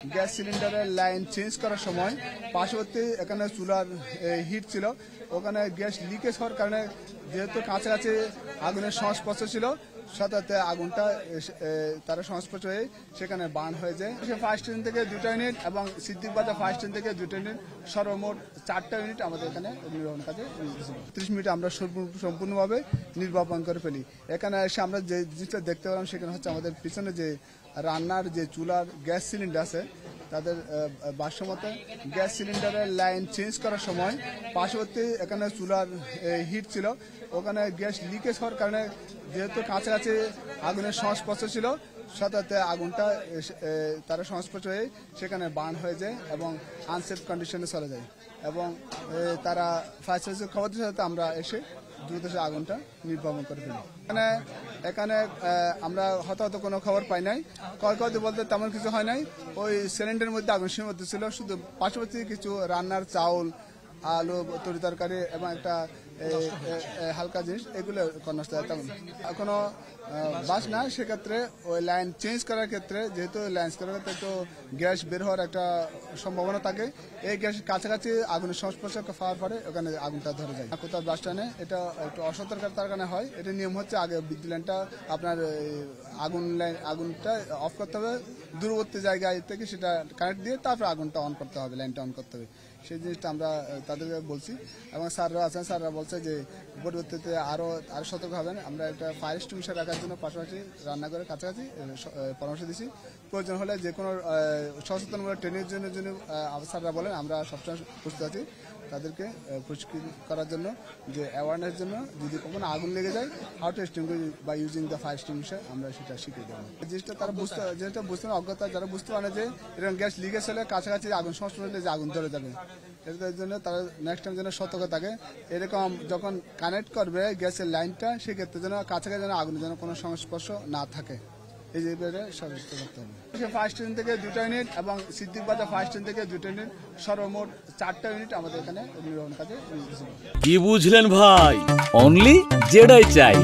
Gas সিলিন্ডারের line change করার সময় পার্শ্ববর্তী এখানে চুলার হিট ছিল, ওখানে গ্যাস লিকেজ হওয়ার কারণে যেহেতু কাছাকাছি আগুনের সংস্পর্শ ছিল, সাথে আগুনটা তারা সংস্পর্শ হয়ে সেখানে বার্ন হয়ে যায়। ফায়ার স্টেশন থেকে 2টা ইউনিট এবং সিদ্দিক বাজার ফায়ার স্টেশন থেকে 2টা ইউনিট, সর্বমোট 4টা ইউনিট আমাদের এখানে নির্বাপন কাজে 30 মিনিট আমরা সম্পূর্ণভাবে নির্বাপন করে ফেলি। এখানে এসে আমরা যে জিনিসটা দেখতে পেলাম সেখানে হচ্ছে আমাদের পিছনে যে রান্নার যে চুলার গ্যাস সিলিন্ডার আছে, তাদের ভাষ্যমতে গ্যাস সিলিন্ডারের লাইন চেঞ্জ করার সময় পার্শ্ববর্তী এখানে চুলার হিট ছিল, ওখানে গ্যাস লিকেজ হওয়ার কারণে যেহেতু কাছাকাছি আগুনের সংস্পর্শ ছিল, সাথে আগুনটা তারা সংস্পর্শ হয়ে সেখানে বার্ন হয়ে যায় এবং আনসেফ কন্ডিশনে চলে যায় এবং তারা ফায়ার সার্ভিসের খবর দিয়ে সাথে আমরা এসে দ্রুত আগুনটা নির্বাপন করে ফেলি। এখানে আমরা হতাহত কোনো খবর পাই নাই, ক্ষয়ক্ষতি বলতে তেমন কিছু হয় নাই। ওই সিলিন্ডারের মধ্যে আগুন সীমাবদ্ধ ছিল, শুধু পার্শ্ববর্তী কিছু রান্নার চাউল, আলু, তরি তরকারি এবং একটা হালকা জিনিস, এগুলো নষ্ট হয়। তেমন কোনো বাস না, সেক্ষেত্রে ওই লাইন চেঞ্জ করার ক্ষেত্রে যেহেতু লাইন করার ক্ষেত্রে একটু গ্যাস বের হওয়ার একটা সম্ভাবনা থাকে, এই গ্যাস কাছাকাছি আগুনের সংস্পর্শ পাওয়ার পরে ওখানে আগুনটা ধরে যায়। কোথাও বাস স্ট্যান্ডে এটা একটু অসতর্কতার কারণে হয়। এটা নিয়ম হচ্ছে আগে বিদ্যুৎ লাইনটা আপনার আগুনটা অফ করতে হবে, দূরবর্তী জায়গায় থেকে সেটা কানেক্ট দিয়ে তারপর আগুনটা অন করতে হবে, লাইনটা অন করতে হবে। সেই জিনিসটা আমরা তাদেরকে বলছি এবং স্যাররা আছেন, স্যাররা বলছে যে পরবর্তীতে আরো সতর্ক হবেন। আমরা একটা ফায়ার এক্সটিংগুইশার রাখার জন্য পাশাপাশি রান্নাঘরের কাছাকাছি পরামর্শ দিচ্ছি। প্রয়োজন হলে যে কোনো সচেতনমূলক ট্রেনিংয়ের জন্য স্যাররা বলেন, আমরা সবসময় প্রস্তুত আছি তাদেরকে প্রশিক্ষণ করার জন্য, যে অ্যাওয়ারনেস জন্য যদি কখনো আগুন লেগে যায় how to extinguish by using the fire extinguisher, আমরা সেটা শিখিয়ে দেবো। জিনিসটা তারা বুঝতে অজ্ঞতা যারা বুঝতে পারে যে এরকম গ্যাস লিকেজ হলে কাছাকাছি আগুন সংস্পর্শ হলে যে আগুন ধরে যাবে, এর জন্য তারা নেক্সট টাইম যেন সতর্ক থাকে। এরকম যখন কানেক্ট করবে গ্যাসের লাইনটা, সেক্ষেত্রে যেন কাছাকাছি যেন আগুনের যেন কোনো সংস্পর্শ না থাকে, এই যে সতর্ক করতে হবে। ফায়ার স্টেশন থেকে 2টা ইউনিট এবং সিদ্দিক বাজার ফায়ার স্টেশন থেকে 2টা ইউনিট, সর্বমোট 4টা ইউনিট আমাদের এখানে নির্বাপন কাজে। কি বুঝলেন ভাই? অনলি যেটাই চাই।